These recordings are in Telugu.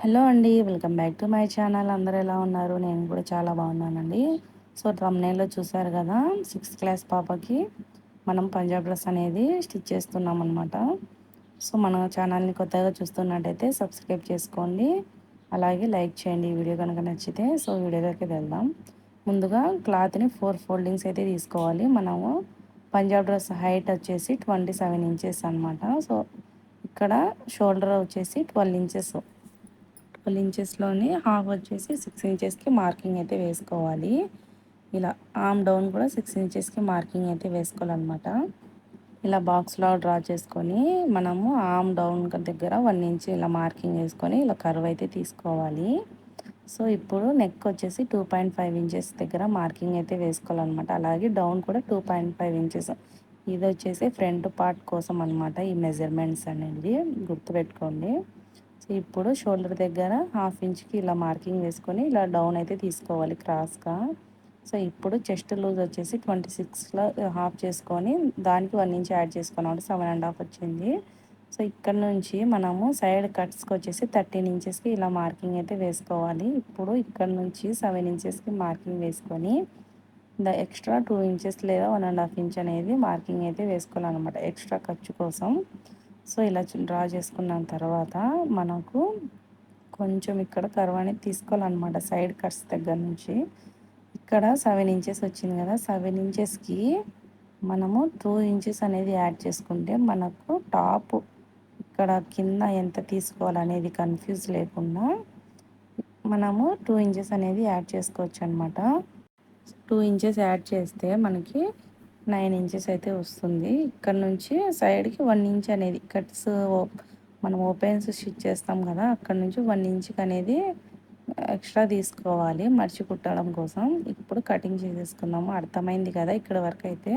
హలో అండి. Welcome back to my channel. అందరూ ఎలా ఉన్నారు? నేను కూడా చాలా బాగున్నానండి. సో థంబ్‌నెయిల్‌లో చూసారు కదా, 6th క్లాస్ పాపకి మనం పంజాబ్ డ్రెస్ అనేది స్టిచ్ చేస్తున్నాం అనమాట. సో మన ఛానల్ని కొత్తగా చూస్తున్నట్టయితే సబ్స్క్రైబ్ చేసుకోండి, అలాగే లైక్ చేయండి ఈ వీడియో కనుక నచ్చితే. సో వీడియోలోకి వెళ్దాం. ముందుగా క్లాత్ని 4 ఫోల్డింగ్స్ అయితే తీసుకోవాలి. మనము పంజాబ్ డ్రెస్ హైట్ వచ్చేసి 27 ఇంచెస్ అనమాట. సో ఇక్కడ షోల్డర్ వచ్చేసి 12 ఇంచెస్, 12 ఇంచెస్లోని హాఫ్ వచ్చేసి 6 ఇంచెస్కి మార్కింగ్ అయితే వేసుకోవాలి. ఇలా ఆమ్ డౌన్ కూడా 6 ఇంచెస్కి మార్కింగ్ అయితే వేసుకోవాలన్నమాట. ఇలా బాక్స్లో డ్రా చేసుకొని మనము ఆమ్ డౌన్ దగ్గర 1 ఇంచ్ ఇలా మార్కింగ్ వేసుకొని ఇలా కర్వ్ అయితే తీసుకోవాలి. సో ఇప్పుడు నెక్ వచ్చేసి 2.5 ఇంచెస్ దగ్గర మార్కింగ్ అయితే వేసుకోవాలన్నమాట. అలాగే డౌన్ కూడా 2.5 ఇంచెస్. ఇది వచ్చేసి ఫ్రంట్ పార్ట్ కోసం అనమాట. ఈ మెజర్మెంట్స్ అనేది గుర్తుపెట్టుకోండి. సో ఇప్పుడు షోల్డర్ దగ్గర హాఫ్ ఇంచ్కి ఇలా మార్కింగ్ వేసుకొని ఇలా డౌన్ అయితే తీసుకోవాలి క్రాస్గా. సో ఇప్పుడు చెస్ట్ లూజ్ వచ్చేసి 26లో హాఫ్ చేసుకొని దానికి 1 ఇంచ్ యాడ్ చేసుకున్నాం, 7.5 వచ్చింది. సో ఇక్కడ నుంచి మనము సైడ్ కట్స్కి వచ్చేసి 13 ఇంచెస్కి ఇలా మార్కింగ్ అయితే వేసుకోవాలి. ఇప్పుడు ఇక్కడ నుంచి 7 ఇంచెస్కి మార్కింగ్ వేసుకొని ఎక్స్ట్రా 2 ఇంచెస్ లేదా 1.5 ఇంచ్ అనేది మార్కింగ్ అయితే వేసుకోవాలన్నమాట, ఎక్స్ట్రా ఖర్చు కోసం. సో ఇలా డ్రా చేసుకున్న తర్వాత మనకు కొంచెం ఇక్కడ కర్వ్ అనేది తీసుకోవాలన్నమాట సైడ్ కట్స్ దగ్గర నుంచి. ఇక్కడ 7 ఇంచెస్ వచ్చింది కదా, 7 ఇంచెస్కి మనము 2 ఇంచెస్ అనేది యాడ్ చేసుకుంటే మనకు టాప్ ఇక్కడ కింద ఎంత తీసుకోవాలనేది కన్ఫ్యూజ్ లేకుండా మనము 2 ఇంచెస్ అనేది యాడ్ చేసుకోవచ్చు అనమాట. 2 ఇంచెస్ యాడ్ చేస్తే మనకి 9 ఇంచెస్ అయితే వస్తుంది. ఇక్కడ నుంచి సైడ్కి 1 ఇంచ్ అనేది కట్స్ మనం ఓపెన్స్ స్టిచ్ చేస్తాం కదా, అక్కడ నుంచి 1 ఇంచ్కి అనేది ఎక్స్ట్రా తీసుకోవాలి మర్చి కుట్టడం కోసం. ఇప్పుడు కటింగ్ చేసేసుకుందాము. అర్థమైంది కదా ఇక్కడ వరకు అయితే?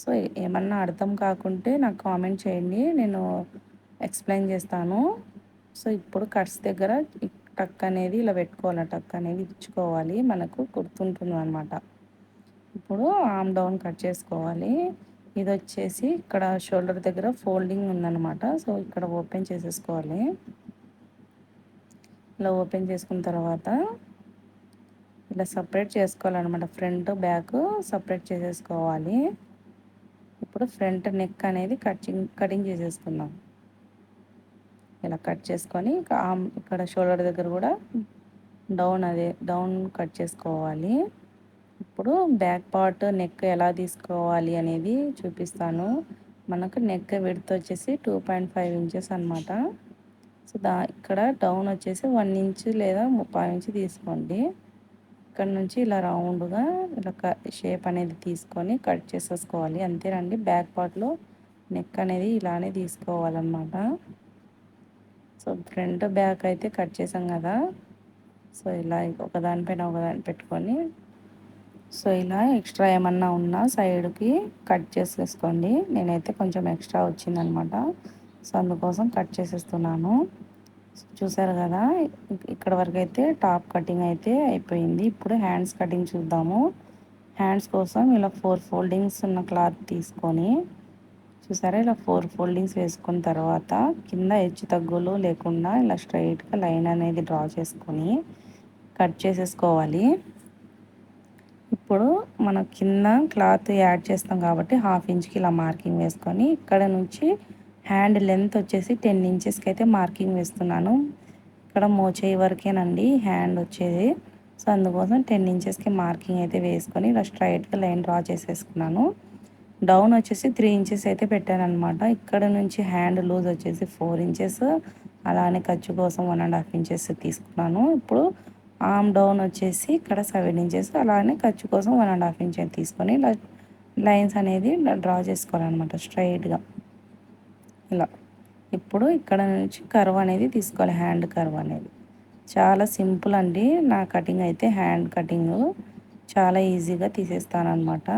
సో ఏమన్నా అర్థం కాకుంటే నాకు కామెంట్ చేయండి, నేను ఎక్స్ప్లెయిన్ చేస్తాను. సో ఇప్పుడు కట్స్ దగ్గర టక్ అనేది ఇలా పెట్టుకోవాలి, టక్ అనేది ఇచ్చుకోవాలి, మనకు గుర్తుంటుంది అనమాట. ఇప్పుడు ఆమ్ డౌన్ కట్ చేసుకోవాలి. ఇది వచ్చేసి ఇక్కడ షోల్డర్ దగ్గర ఫోల్డింగ్ ఉందన్నమాట. సో ఇక్కడ ఓపెన్ చేసేసుకోవాలి. ఇలా ఓపెన్ చేసుకున్న తర్వాత ఇలా సపరేట్ చేసుకోవాలన్నమాట, ఫ్రంట్ బ్యాక్ సపరేట్ చేసేసుకోవాలి. ఇప్పుడు ఫ్రంట్ నెక్ అనేది కటింగ్ చేసేసుకుందాం. ఇలా కట్ చేసుకొని ఇక్కడ షోల్డర్ దగ్గర కూడా డౌన్ కట్ చేసుకోవాలి. ఇప్పుడు బ్యాక్ పార్ట్ నెక్ ఎలా తీసుకోవాలి అనేది చూపిస్తాను. మనకు నెక్ విడ్త్ వచ్చేసి 2.5 ఇంచెస్ అనమాట. సో ఇక్కడ డౌన్ వచ్చేసి 1 ఇంచ్ లేదా 30 ఇంచ్ తీసుకోండి. ఇక్కడ నుంచి ఇలా రౌండ్గా ఇలా షేప్ అనేది తీసుకొని కట్ చేసేసుకోవాలి, అంతేనండి. బ్యాక్ పార్ట్లో నెక్ అనేది ఇలానే తీసుకోవాలన్నమాట. సో ఫ్రంట్ బ్యాక్ అయితే కట్ చేసాం కదా, సో ఇలా ఒకదానిపైన ఒకదాని పెట్టుకొని సో ఇలా ఎక్స్ట్రా ఏమన్నా ఉన్నా సైడ్కి కట్ చేసేసుకోండి. నేనైతే కొంచెం ఎక్స్ట్రా వచ్చిందనమాట, సో అందుకోసం కట్ చేసేస్తున్నాను. చూసారు కదా, ఇక్కడ వరకు అయితే టాప్ కటింగ్ అయితే అయిపోయింది. ఇప్పుడు హ్యాండ్స్ కటింగ్ చూద్దాము. హ్యాండ్స్ కోసం ఇలా 4 ఫోల్డింగ్స్ ఉన్న క్లాత్ తీసుకొని చూసారా, ఇలా 4 ఫోల్డింగ్స్ వేసుకున్న తర్వాత కింద హెచ్చు తగ్గులు లేకుండా ఇలా స్ట్రైట్గా లైన్ అనేది డ్రా చేసుకొని కట్ చేసేసుకోవాలి. ఇప్పుడు మనం కింద క్లాత్ యాడ్ చేస్తాం కాబట్టి హాఫ్ ఇంచ్కి ఇలా మార్కింగ్ వేసుకొని ఇక్కడ నుంచి హ్యాండ్ లెంత్ వచ్చేసి 10 ఇంచెస్కి అయితే మార్కింగ్ వేస్తున్నాను. ఇక్కడ మోచేయి వరకేనండి హ్యాండ్ వచ్చేది. సో అందుకోసం 10 ఇంచెస్కి మార్కింగ్ అయితే వేసుకొని ఇలా స్ట్రైట్గా లైన్ డ్రా చేసేసుకున్నాను. డౌన్ వచ్చేసి 3 ఇంచెస్ అయితే పెట్టాను అనమాట. ఇక్కడ నుంచి హ్యాండ్ లూజ్ వచ్చేసి 4 ఇంచెస్, అలానే ఖర్చు కోసం 1.5 ఇంచెస్ తీసుకున్నాను. ఇప్పుడు ఆమ్ డౌన్ వచ్చేసి ఇక్కడ 7 ఇంచెస్, అలానే ఖర్చు కోసం 1.5 ఇంచ్ తీసుకొని ఇలా లైన్స్ అనేది డ్రా చేసుకోవాలన్నమాట స్ట్రైట్గా ఇలా. ఇప్పుడు ఇక్కడ నుంచి కర్వ్ అనేది తీసుకోవాలి, హ్యాండ్ కర్వ్ అనేది. చాలా సింపుల్ అండి నా కటింగ్ అయితే, హ్యాండ్ కటింగ్ చాలా ఈజీగా తీసేస్తానమాట.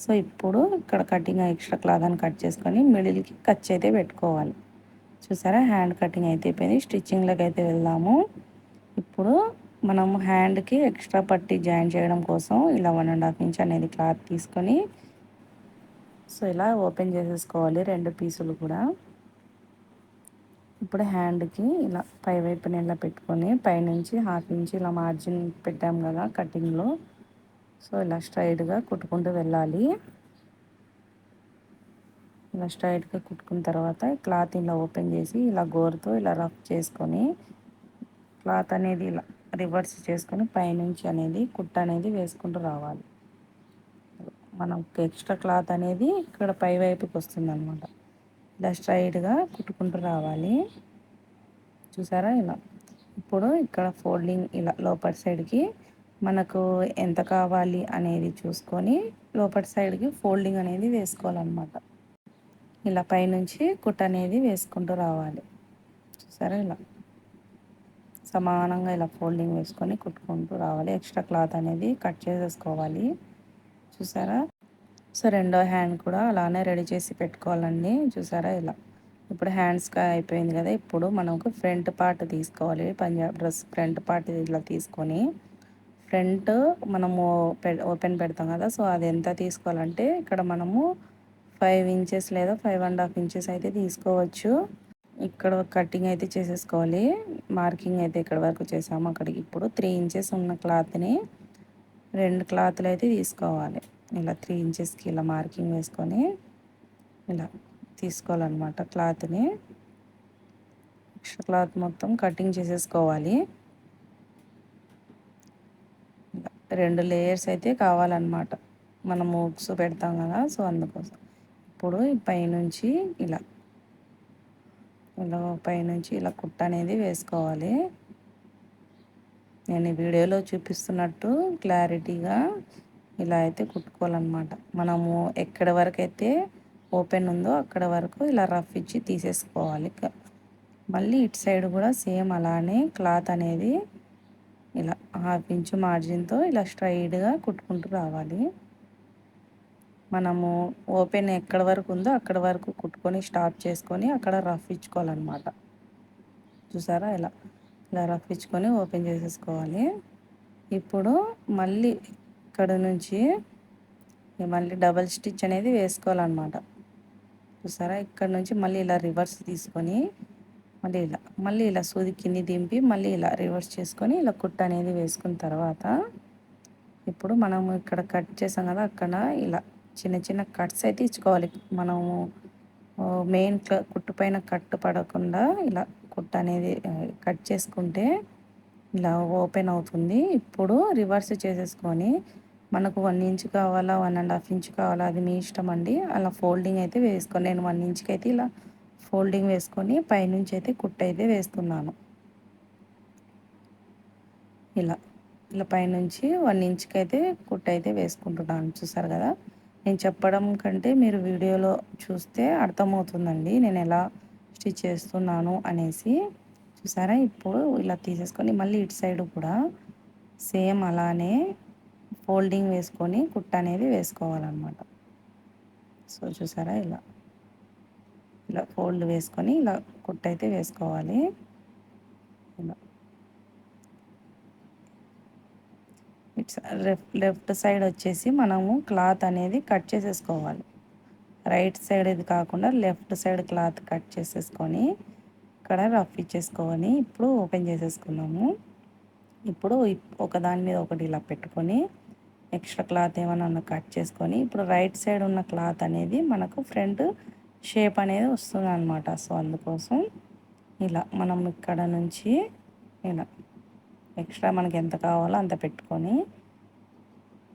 సో ఇప్పుడు ఇక్కడ కటింగ్ ఎక్స్ట్రా క్లాత్ అని కట్ చేసుకొని మిడిల్కి ఖర్చు అయితే పెట్టుకోవాలి. చూసారా, హ్యాండ్ కటింగ్ అయితే అయిపోయింది. స్టిచ్చింగ్లోకి అయితే వెళ్దాము. ఇప్పుడు మనము హ్యాండ్కి ఎక్స్ట్రా పట్టి జాయిన్ చేయడం కోసం ఇలా 1.5 ఇంచ్ అనేది క్లాత్ తీసుకొని సో ఇలా ఓపెన్ చేసేసుకోవాలి రెండు పీసులు కూడా. ఇప్పుడు హ్యాండ్కి ఇలా పై వైపున ఇలా పెట్టుకొని పైనుంచి హాఫ్ ఇంచ్ ఇలా మార్జిన్ పెట్టాం కదా కటింగ్లో. సో ఇలా స్ట్రైట్గా కుట్టుకుంటూ వెళ్ళాలి. ఇలా స్ట్రైట్గా కుట్టుకున్న తర్వాత క్లాత్ ఇలా ఓపెన్ చేసి ఇలా గోరుతో ఇలా రఫ్ చేసుకొని క్లాత్ అనేది ఇలా రివర్స్ చేసుకొని పైనుంచి అనేది కుట్ట అనేది వేసుకుంటూ రావాలి. మనకు ఎక్స్ట్రా క్లాత్ అనేది ఇక్కడ పై వైపుకి వస్తుంది అనమాట. ఇలా స్ట్రైట్గా కుట్టుకుంటూ రావాలి. చూసారా ఇలా. ఇప్పుడు ఇక్కడ ఫోల్డింగ్ ఇలా లోపటి సైడ్కి మనకు ఎంత కావాలి అనేది చూసుకొని లోపటి సైడ్కి ఫోల్డింగ్ అనేది వేసుకోవాలన్నమాట. ఇలా పైనుంచి కుట్ట అనేది వేసుకుంటూ రావాలి. చూసారా ఇలా సమానంగా ఇలా ఫోల్డింగ్ వేసుకొని కుట్టుకుంటూ రావాలి. ఎక్స్ట్రా క్లాత్ అనేది కట్ చేసేసుకోవాలి. చూసారా. సో రెండో హ్యాండ్ కూడా అలానే రెడీ చేసి పెట్టుకోవాలండి. చూసారా ఇలా. ఇప్పుడు హ్యాండ్స్కి అయిపోయింది కదా. ఇప్పుడు మనకు ఫ్రంట్ పార్ట్ తీసుకోవాలి. పంజాబ్ డ్రెస్ ఫ్రంట్ పార్ట్ ఇలా తీసుకొని ఫ్రంట్ మనము ఓపెన్ పెడతాం కదా. సో అది ఎంత తీసుకోవాలంటే ఇక్కడ మనము 5 ఇంచెస్ లేదా 5.5 ఇంచెస్ అయితే తీసుకోవచ్చు. ఇక్కడ కటింగ్ అయితే చేసేసుకోవాలి. మార్కింగ్ అయితే ఇక్కడ వరకు చేసాము. అక్కడికి ఇప్పుడు 3 ఇంచెస్ ఉన్న క్లాత్ని 2 క్లాత్లు అయితే తీసుకోవాలి. ఇలా 3 ఇంచెస్కి ఇలా మార్కింగ్ వేసుకొని ఇలా తీసుకోవాలన్నమాట. క్లాత్ని ఎక్స్ట్రా క్లాత్ మొత్తం కటింగ్ చేసేసుకోవాలి. 2 లేయర్స్ అయితే కావాలన్నమాట. మనం హుక్స్ పెడతాం కదా. సో అందుకోసం ఇప్పుడు పైనుంచి ఇలా పైనుంచి ఇలా కుట్ట అనేది వేసుకోవాలి. నేను ఈ వీడియోలో చూపిస్తున్నట్టు క్లారిటీగా ఇలా అయితే కుట్టుకోవాలన్నమాట. మనము ఎక్కడి వరకు అయితే ఓపెన్ ఉందో అక్కడ వరకు ఇలా రఫ్ ఇచ్చి తీసేసుకోవాలి. మళ్ళీ ఇటు సైడ్ కూడా సేమ్ అలానే క్లాత్ అనేది ఇలా హాఫ్ ఇంచు మార్జిన్తో ఇలా స్ట్రైట్గా కుట్టుకుంటూ రావాలి. మనము ఓపెన్ ఎక్కడ వరకు ఉందో అక్కడ వరకు కుట్టుకొని స్టాప్ చేసుకొని అక్కడ రఫ్ ఇచ్చుకోవాలన్నమాట. చూసారా ఇలా రఫ్ ఇచ్చుకొని ఓపెన్ చేసేసుకోవాలి. ఇప్పుడు మళ్ళీ ఇక్కడ నుంచి మళ్ళీ డబల్ స్టిచ్ అనేది వేసుకోవాలన్నమాట. చూసారా. ఇక్కడ నుంచి మళ్ళీ ఇలా రివర్స్ తీసుకొని మళ్ళీ ఇలా సూది కింది దింపి మళ్ళీ ఇలా రివర్స్ చేసుకొని ఇలా కుట్ట అనేది వేసుకున్న తర్వాత ఇప్పుడు మనము ఇక్కడ కట్ చేసాం కదా. అక్కడ ఇలా చిన్న చిన్న కట్స్ అయితే ఇచ్చుకోవాలి. మనము మెయిన్ కుట్టు పైన కట్టు పడకుండా ఇలా కుట్ట అనేది కట్ చేసుకుంటే ఇలా ఓపెన్ అవుతుంది. ఇప్పుడు రివర్స్ చేసేసుకొని మనకు 1 ఇంచ్ కావాలా 1.5 ఇంచ్ కావాలా అది మీ ఇష్టం అండి. అలా ఫోల్డింగ్ అయితే వేసుకొని నేను 1 ఇంచ్కి అయితే ఇలా ఫోల్డింగ్ వేసుకొని పైనుంచి అయితే కుట్ట అయితే వేస్తున్నాను. ఇలా పైనుంచి 1 ఇంచ్కి అయితే కుట్ట అయితే వేసుకుంటున్నాను. చూసారు కదా. నేను చెప్పడం కంటే మీరు వీడియోలో చూస్తే అర్థమవుతుందండి నేను ఎలా స్టిచ్ చేస్తున్నాను అనేసి. చూసారా. ఇప్పుడు ఇలా తీసేసుకొని మళ్ళీ ఇటు సైడ్ కూడా సేమ్ అలానే ఫోల్డింగ్ వేసుకొని కుట్ట అనేది వేసుకోవాలన్నమాట. సో చూసారా ఇలా ఫోల్డ్ వేసుకొని ఇలా కుట్ట అయితే వేసుకోవాలి. ఇలా లెఫ్ట్ సైడ్ వచ్చేసి మనము క్లాత్ అనేది కట్ చేసేసుకోవాలి. రైట్ సైడ్ ఇది కాకుండా లెఫ్ట్ సైడ్ క్లాత్ కట్ చేసేసుకొని ఇక్కడ రఫ్ ఇచ్చేసుకొని ఇప్పుడు ఓపెన్ చేసేసుకున్నాము. ఇప్పుడు ఒకదాని మీద ఒకటి ఇలా పెట్టుకొని ఎక్స్ట్రా క్లాత్ ఏమైనా కట్ చేసుకొని ఇప్పుడు రైట్ సైడ్ ఉన్న క్లాత్ అనేది మనకు ఫ్రంట్ షేప్ అనేది వస్తుంది అనమాట. సో అందుకోసం ఇలా మనం ఇక్కడ నుంచి ఇలా ఎక్స్ట్రా మనకి ఎంత కావాలో అంత పెట్టుకొని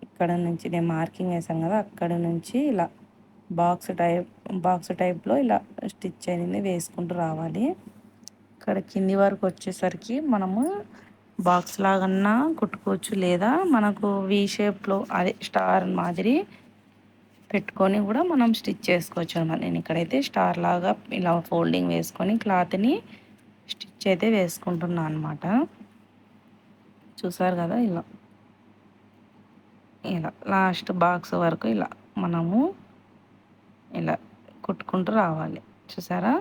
ఇక్కడ నుంచి నేను మార్కింగ్ వేసాను కదా అక్కడ నుంచి ఇలా బాక్స్ టైప్లో ఇలా స్టిచ్ అనేది వేసుకుంటూ రావాలి. ఇక్కడ కింది వరకు వచ్చేసరికి మనము బాక్స్ లాగన్నా కుట్టుకోవచ్చు, లేదా మనకు వీ షేప్లో అదే స్టార్ మాదిరి పెట్టుకొని కూడా మనం స్టిచ్ చేసుకోవచ్చు అన్నమాట. నేను ఇక్కడైతే స్టార్ లాగా ఇలా ఫోల్డింగ్ వేసుకొని క్లాత్ని స్టిచ్ అయితే వేసుకుంటున్నాను అనమాట. చూసారు కదా ఇలా లాస్ట్ బాక్స్ వరకు ఇలా మనము ఇలా కుట్టుకుంటూ రావాలి. చూసారా.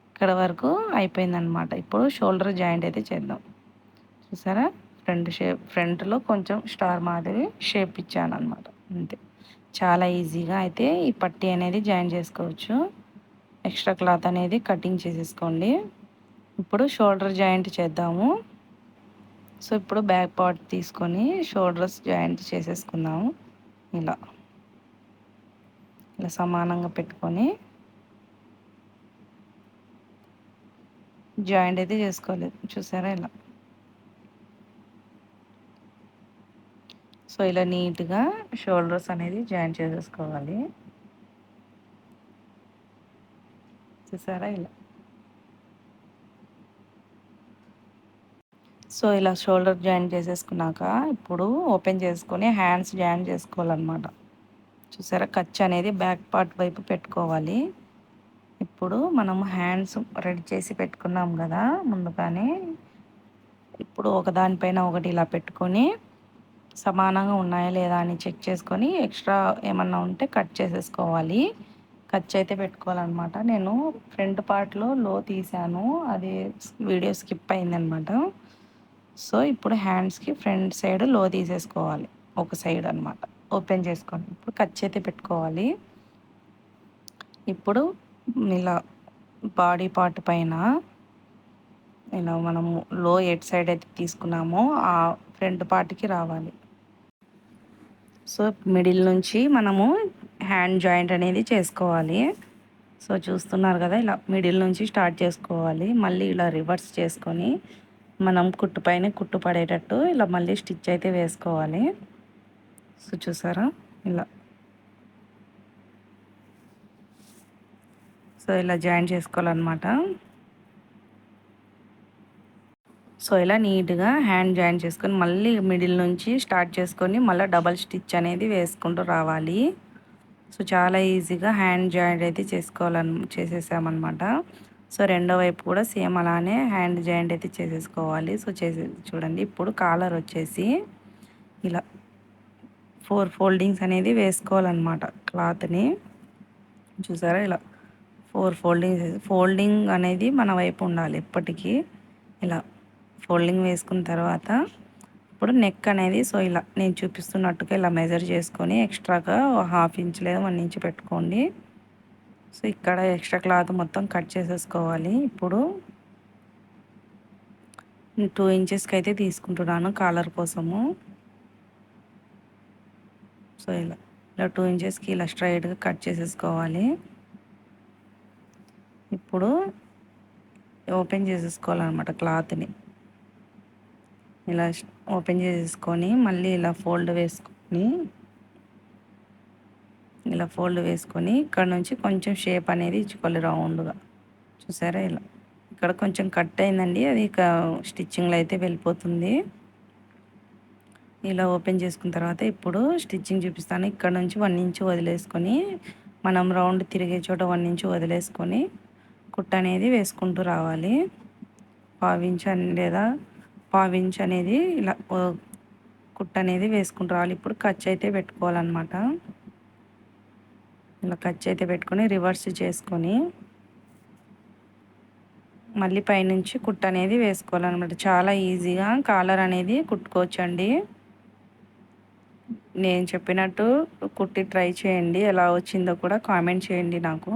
ఇక్కడ వరకు అయిపోయిందనమాట. ఇప్పుడు షోల్డర్ జాయింట్ అయితే చేద్దాం. చూసారా. ఫ్రంట్లో కొంచెం స్టార్ మాదిరి షేప్ ఇచ్చాను అనమాట. అంతే. చాలా ఈజీగా అయితే ఈ పట్టీ అనేది జాయిన్ చేసుకోవచ్చు. ఎక్స్ట్రా క్లాత్ అనేది కటింగ్ చేసేసుకోండి. ఇప్పుడు షోల్డర్ జాయింట్ చేద్దాము. సో ఇప్పుడు బ్యాక్ పార్ట్ తీసుకొని షోల్డర్స్ జాయింట్ చేసేసుకుందాము. ఇలా ఇలా సమానంగా పెట్టుకొని జాయింట్ అయితే చేసుకోలేదు, చూసారా ఇలా. సో ఇలా నీట్గా షోల్డర్స్ అనేది జాయింట్ చేసేసుకోవాలి, చూసారా ఇలా. సో ఇలా షోల్డర్ జాయింట్ చేసేసుకున్నాక ఇప్పుడు ఓపెన్ చేసుకొని హ్యాండ్స్ జాయింట్ చేసుకోవాలన్నమాట. చూసారా, ఖర్చు అనేది బ్యాక్ పార్ట్ వైపు పెట్టుకోవాలి. ఇప్పుడు మనం హ్యాండ్స్ రెడీ చేసి పెట్టుకున్నాం కదా ముందుగానే. ఇప్పుడు ఒకదానిపైన ఒకటి ఇలా పెట్టుకొని సమానంగా ఉన్నాయా లేదా అని చెక్ చేసుకొని ఎక్స్ట్రా ఏమన్నా ఉంటే కట్ చేసేసుకోవాలి. ఖర్చు అయితే పెట్టుకోవాలన్నమాట. నేను ఫ్రంట్ పార్ట్లో లో తీసాను, అది వీడియో స్కిప్ అయిందనమాట. సో ఇప్పుడు హ్యాండ్స్కి ఫ్రంట్ సైడ్ లో తీసేసుకోవాలి, ఒక సైడ్ అనమాట. ఓపెన్ చేసుకోండి. ఇప్పుడు ఖర్చు అయితే పెట్టుకోవాలి. ఇప్పుడు ఇలా బాడీ పార్ట్ పైన ఇలా మనము లో ఎట్ సైడ్ అయితే తీసుకున్నామో ఆ ఫ్రంట్ పార్ట్కి రావాలి. సో మిడిల్ నుంచి మనము హ్యాండ్ జాయింట్ అనేది చేసుకోవాలి. సో చూస్తున్నారు కదా, ఇలా మిడిల్ నుంచి స్టార్ట్ చేసుకోవాలి. మళ్ళీ ఇలా రివర్స్ చేసుకొని మనం కుట్టు పైన కుట్టు పడేటట్టు ఇలా మళ్ళీ స్టిచ్ అయితే వేసుకోవాలి. సో చూసారా ఇలా. సో ఇలా జాయిన్ చేసుకోవాలన్నమాట. సో ఇలా నీట్గా హ్యాండ్ జాయిన్ చేసుకొని మళ్ళీ మిడిల్ నుంచి స్టార్ట్ చేసుకొని మళ్ళీ డబల్ స్టిచ్ అనేది వేసుకుంటూ రావాలి. సో చాలా ఈజీగా హ్యాండ్ జాయింట్ అయితే చేసేసామన్నమాట. సో రెండో వైపు కూడా సేమ్ అలానే హ్యాండ్ జాయింట్ అయితే చేసేసుకోవాలి. సో చూడండి, ఇప్పుడు కాలర్ వచ్చేసి ఇలా 4 ఫోల్డింగ్స్ అనేది వేసుకోవాలన్నమాట క్లాత్ని. చూసారా ఇలా 4 ఫోల్డింగ్ అనేది మన వైపు ఉండాలి ఎప్పటికీ. ఇలా ఫోల్డింగ్ వేసుకున్న తర్వాత ఇప్పుడు నెక్ అనేది సో ఇలా నేను చూపిస్తున్నట్టుగా ఇలా మెజర్ చేసుకొని ఎక్స్ట్రాగా 1/2 ఇంచ్ లేదా 1 ఇంచ్ పెట్టుకోండి. సో ఇక్కడ ఎక్స్ట్రా క్లాత్ మొత్తం కట్ చేసేసుకోవాలి. ఇప్పుడు 2 ఇంచెస్కి అయితే తీసుకుంటున్నాను కాలర్ కోసము. సో ఇలా 2 ఇంచెస్కి ఇలా స్ట్రైట్గా కట్ చేసేసుకోవాలి. ఇప్పుడు ఓపెన్ చేసేసుకోవాలన్నమాట క్లాత్ని. ఇలా ఓపెన్ చేసేసుకొని మళ్ళీ ఇలా ఫోల్డ్ వేసుకొని ఇక్కడ నుంచి కొంచెం షేప్ అనేది ఇచ్చుకోవాలి రౌండ్గా. చూసారా ఇలా. ఇక్కడ కొంచెం కట్ అయిందండి, అది ఇక స్టిచ్చింగ్లో అయితే వెళ్ళిపోతుంది. ఇలా ఓపెన్ చేసుకున్న తర్వాత ఇప్పుడు స్టిచ్చింగ్ చూపిస్తాను. ఇక్కడ నుంచి 1 ఇంచ్ వదిలేసుకొని మనం రౌండ్ తిరిగే చోట 1 ఇంచ్ వదిలేసుకొని కుట్ట అనేది వేసుకుంటూ రావాలి. 1/2 ఇంచ్ లేదా 1/2 ఇంచ్ అనేది ఇలా కుట్ట అనేది వేసుకుంటూ రావాలి. ఇప్పుడు ఖర్చు అయితే పెట్టుకోవాలన్నమాట. ఇలా ఖర్చు అయితే పెట్టుకొని రివర్స్ చేసుకొని మళ్ళీ పైనుంచి కుట్ట అనేది వేసుకోవాలన్నమాట. చాలా ఈజీగా కాలర్ అనేది కుట్టుకోవచ్చండి. నేను చెప్పినట్టు కుట్టి ట్రై చేయండి, ఎలా వచ్చిందో కూడా కామెంట్ చేయండి నాకు.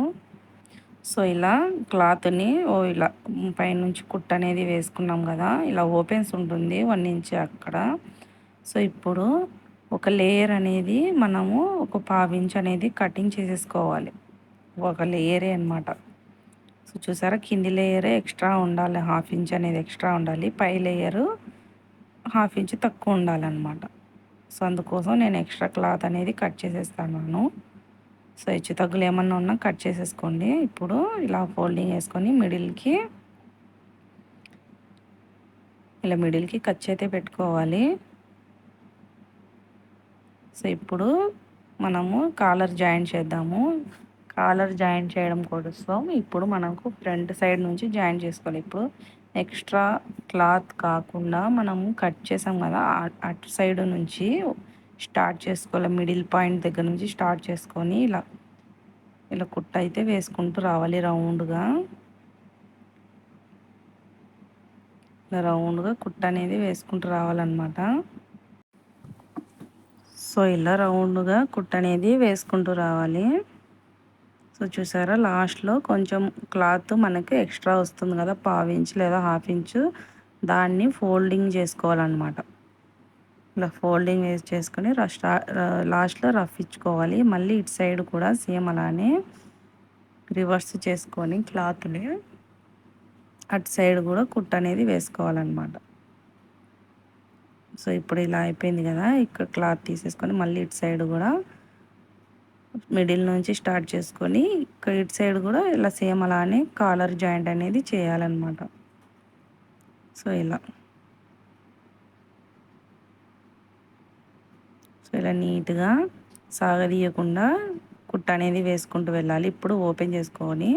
సో ఇలా క్లాత్ని ఇలా పైనుంచి కుట్ట అనేది వేసుకున్నాం కదా, ఇలా ఓపెన్స్ ఉంటుంది 1 ఇంచ్ అక్కడ. సో ఇప్పుడు ఒక లేయర్ అనేది మనము ఒక 1/2 ఇంచ్ అనేది కటింగ్ చేసేసుకోవాలి, ఒక లేయరే అనమాట. సో చూసారా, కింది లేయరే ఎక్స్ట్రా ఉండాలి, 1/2 ఇంచ్ అనేది ఎక్స్ట్రా ఉండాలి, పై లేయరు 1/2 ఇంచ్ తక్కువ ఉండాలన్నమాట. సో అందుకోసం నేను ఎక్స్ట్రా క్లాత్ అనేది కట్ చేసేస్తాను. సో హెచ్చు తగ్గులు ఏమన్నా ఉన్నా కట్ చేసేసుకోండి. ఇప్పుడు ఇలా ఫోల్డింగ్ వేసుకొని మిడిల్కి ఖర్చు అయితే పెట్టుకోవాలి. సో ఇప్పుడు మనము కాలర్ జాయిన్ చేద్దాము. కాలర్ జాయిన్ చేయడం కోసం ఇప్పుడు మనకు ఫ్రంట్ సైడ్ నుంచి జాయిన్ చేసుకోవాలి. ఇప్పుడు ఎక్స్ట్రా క్లాత్ కాకుండా మనము కట్ చేసాం కదా, అటు సైడ్ నుంచి స్టార్ట్ చేసుకోవాలి. మిడిల్ పాయింట్ దగ్గర నుంచి స్టార్ట్ చేసుకొని ఇలా కుట్ట అయితే వేసుకుంటూ రావాలి రౌండ్గా. ఇలా రౌండ్గా కుట్ట అనేది వేసుకుంటూ రావాలన్నమాట. సో ఇలా రౌండ్గా కుట్ట అనేది వేసుకుంటూ రావాలి. సో చూసారా లాస్ట్లో కొంచెం క్లాత్ మనకి ఎక్స్ట్రా వస్తుంది కదా, పావు ఇంచు లేదా హాఫ్ ఇంచు, దాన్ని ఫోల్డింగ్ చేసుకోవాలన్నమాట. ఇలా ఫోల్డింగ్ చేసుకొని లాస్ట్లో రఫ్ ఇచ్చుకోవాలి. మళ్ళీ ఇటు సైడ్ కూడా సేమ్ అలానే రివర్స్ చేసుకొని క్లాత్ని అటు సైడ్ కూడా కుట్టు అనేది వేసుకోవాలన్నమాట. సో ఇప్పుడు ఇలా అయిపోయింది కదా, ఇక్కడ క్లాత్ తీసేసుకొని మళ్ళీ ఇటు సైడ్ కూడా మిడిల్ నుంచి స్టార్ట్ చేసుకొని ఇక్కడ ఇటు సైడ్ కూడా ఇలా సేమ్ అలానే కాలర్ జాయింట్ అనేది చేయాలన్నమాట. సో ఇలా నీట్గా సాగదీయకుండా కుట్ట అనేది వేసుకుంటూ వెళ్ళాలి. ఇప్పుడు ఓపెన్ చేసుకొని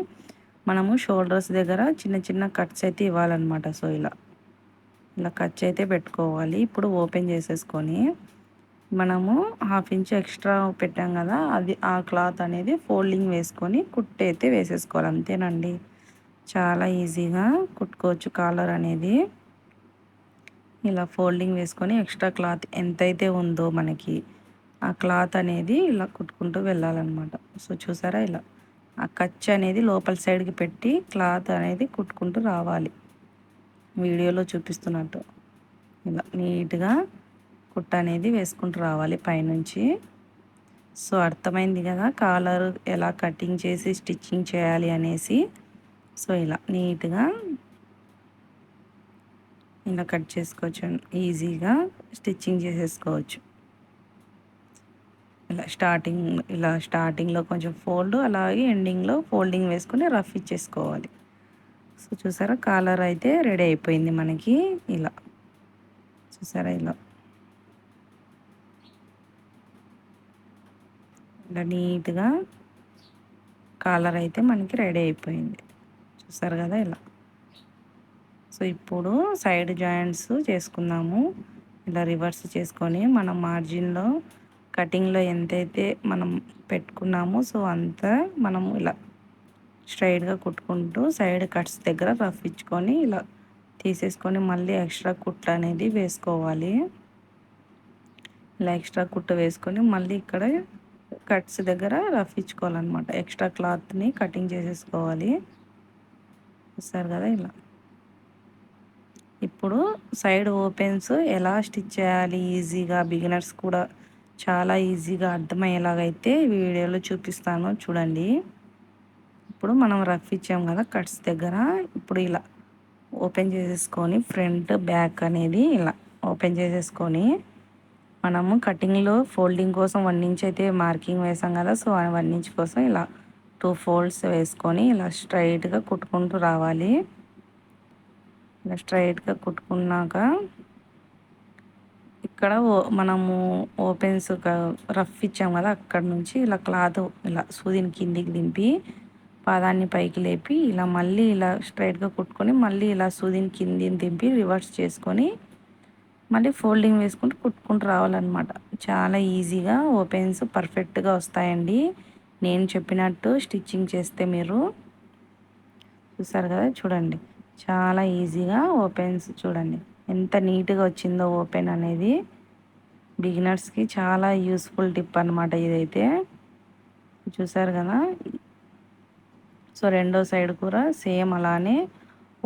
మనము షోల్డర్స్ దగ్గర చిన్న చిన్న కట్స్ అయితే ఇవ్వాలన్నమాట. సో ఇలా కట్స్ అయితే పెట్టుకోవాలి. ఇప్పుడు ఓపెన్ చేసేసుకొని మనము హాఫ్ ఇంచ్ ఎక్స్ట్రా పెట్టాం కదా, అది ఆ క్లాత్ అనేది ఫోల్డింగ్ వేసుకొని కుట్టు అయితే వేసేసుకోవాలి. అంతేనండి, చాలా ఈజీగా కుట్టుకోవచ్చు కాలర్ అనేది. ఇలా ఫోల్డింగ్ వేసుకొని ఎక్స్ట్రా క్లాత్ ఎంతైతే ఉందో మనకి ఆ క్లాత్ అనేది ఇలా కుట్టుకుంటూ వెళ్ళాలన్నమాట. సో చూసారా, ఇలా ఆ ఖర్చు అనేది లోపల సైడ్కి పెట్టి క్లాత్ అనేది కుట్టుకుంటూ రావాలి, వీడియోలో చూపిస్తున్నట్టు. ఇలా నీట్గా కుట్ట అనేది వేసుకుంటూ రావాలి పైనుంచి. సో అర్థమైంది కదా కాలర్ ఎలా కటింగ్ చేసి స్టిచ్చింగ్ చేయాలి అనేసి. సో ఇలా నీట్గా ఇలా కట్ చేసుకోవచ్చు, ఈజీగా స్టిచ్చింగ్ చేసేసుకోవచ్చు. ఇలా స్టార్టింగ్లో కొంచెం ఫోల్డ్, అలాగే ఎండింగ్లో ఫోల్డింగ్ వేసుకొని రఫ్ ఇచ్చేసుకోవాలి. సో చూసారా కాలర్ అయితే రెడీ అయిపోయింది మనకి. ఇలా చూసారా, ఇలా నీట్గా కాలర్ అయితే మనకి రెడీ అయిపోయింది. చూసారు కదా ఇలా. సో ఇప్పుడు సైడ్ జాయింట్స్ చేసుకుందాము. ఇలా రివర్స్ చేసుకొని మనం మార్జిన్లో కటింగ్లో ఎంతైతే మనం పెట్టుకున్నామో సో అంతా మనము ఇలా స్ట్రైట్గా కుట్టుకుంటూ సైడ్ కట్స్ దగ్గర రఫ్ ఇచ్చుకొని ఇలా తీసేసుకొని మళ్ళీ ఎక్స్ట్రా కుట్లు అనేది వేసుకోవాలి. ఇలా ఎక్స్ట్రా కుట్టు వేసుకొని మళ్ళీ ఇక్కడ కట్స్ దగ్గర రఫ్ ఇచ్చుకోవాలన్నమాట. ఎక్స్ట్రా క్లాత్ని కటింగ్ చేసేసుకోవాలి. చూస్తారు కదా ఇలా. ఇప్పుడు సైడ్ ఓపెన్స్ ఎలా స్టిచ్ చేయాలి ఈజీగా, బిగినర్స్ కూడా చాలా ఈజీగా అర్థమయ్యేలాగైతే వీడియోలో చూపిస్తాను చూడండి. ఇప్పుడు మనం రఫ్ ఇచ్చాం కదా కట్స్ దగ్గర, ఇప్పుడు ఇలా ఓపెన్ చేసేసుకొని ఫ్రంట్ బ్యాక్ అనేది ఇలా ఓపెన్ చేసేసుకొని మనము కటింగ్లో ఫోల్డింగ్ కోసం 1 ఇంచ్ అయితే మార్కింగ్ వేసాం కదా, సో 1 ఇంచ్ కోసం ఇలా 2 ఫోల్డ్స్ వేసుకొని ఇలా స్ట్రైట్గా కుట్టుకుంటూ రావాలి. ఇలా స్ట్రైట్గా కుట్టుకున్నాక ఇక్కడ మనము ఓపెన్స్ రఫ్ ఇచ్చాం కదా, అక్కడ నుంచి ఇలా క్లాత్ ఇలా సూదిని కిందికి దింపి పాదాన్ని పైకి లేపి ఇలా మళ్ళీ ఇలా స్ట్రైట్గా కుట్టుకొని మళ్ళీ ఇలా సూదిని కిందిని దింపి రివర్స్ చేసుకొని మళ్ళీ ఫోల్డింగ్ వేసుకుంటూ కుట్టుకుంటూ రావాలన్నమాట. చాలా ఈజీగా ఓపెన్స్ పర్ఫెక్ట్గా వస్తాయండి నేను చెప్పినట్టు స్టిచ్చింగ్ చేస్తే. మీరు చూసారు కదా, చూడండి చాలా ఈజీగా ఓపెన్స్ చూడండి ఎంత నీట్గా వచ్చిందో ఓపెన్ అనేది. బిగినర్స్కి చాలా యూస్ఫుల్ టిప్ అనమాట ఇదైతే. చూసారు కదా. సో రెండో సైడ్ కూడా సేమ్ అలానే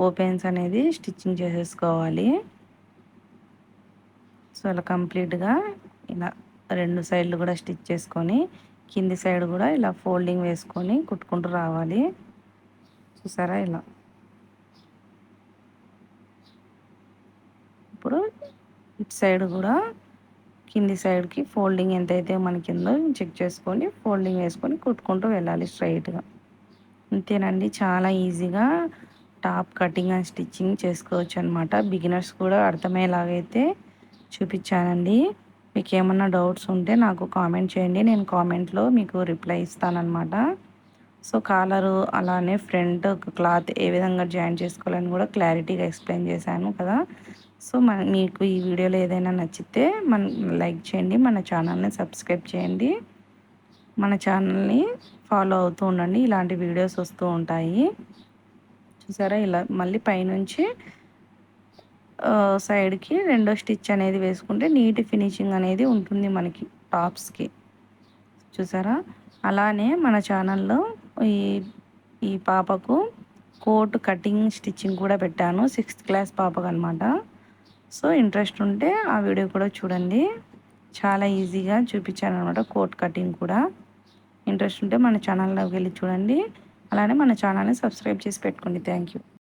ఓపెన్స్ అనేది స్టిచ్చింగ్ చేసేసుకోవాలి. సో అలా కంప్లీట్గా ఇలా 2 సైడ్లు కూడా స్టిచ్ చేసుకొని కింది సైడ్ కూడా ఇలా ఫోల్డింగ్ వేసుకొని కుట్టుకుంటూ రావాలి. చూసారా ఇలా. ఇప్పుడు ఇటు సైడ్ కూడా కింది సైడ్కి ఫోల్డింగ్ ఎంతైతే మనకిందో చెక్ చేసుకొని ఫోల్డింగ్ వేసుకొని కుట్టుకుంటూ వెళ్ళాలి స్ట్రైట్గా. అంతేనండి, చాలా ఈజీగా టాప్ కటింగ్ అండ్ స్టిచ్చింగ్ చేసుకోవచ్చు అనమాట. బిగినర్స్ కూడా అర్థమయ్యేలాగైతే చూపించానండి. మీకు ఏమన్నా డౌట్స్ ఉంటే నాకు కామెంట్ చేయండి, నేను కామెంట్లో మీకు రిప్లై ఇస్తానన్నమాట. సో కాలరు అలానే ఫ్రంట్ క్లాత్ ఏ విధంగా జాయిన్ చేసుకోవాలని కూడా క్లారిటీగా ఎక్స్ప్లెయిన్ చేశాను కదా. సో మీకు ఈ వీడియోలో ఏదైనా నచ్చితే లైక్ చేయండి, మన ఛానల్ని సబ్స్క్రైబ్ చేయండి, మన ఛానల్ని ఫాలో అవుతూ ఉండండి, ఇలాంటి వీడియోస్ వస్తూ ఉంటాయి. చూసారా ఇలా మళ్ళీ పైనుంచి సైడ్కి రెండో స్టిచ్ అనేది వేసుకుంటే నీట్ ఫినిషింగ్ అనేది ఉంటుంది మనకి టాప్స్కి. చూసారా, అలానే మన ఛానల్లో ఈ ఈ పాపకు కోట్ కటింగ్ స్టిచ్చింగ్ కూడా పెట్టాను 6th క్లాస్ పాపకు అనమాట. సో ఇంట్రెస్ట్ ఉంటే ఆ వీడియో కూడా చూడండి. చాలా ఈజీగా చూపించాను అనమాట కోట్ కటింగ్ కూడా. ఇంట్రెస్ట్ ఉంటే మన ఛానల్లోకి వెళ్ళి చూడండి. అలానే మన ఛానల్ని సబ్స్క్రైబ్ చేసి పెట్టుకోండి. Thank you.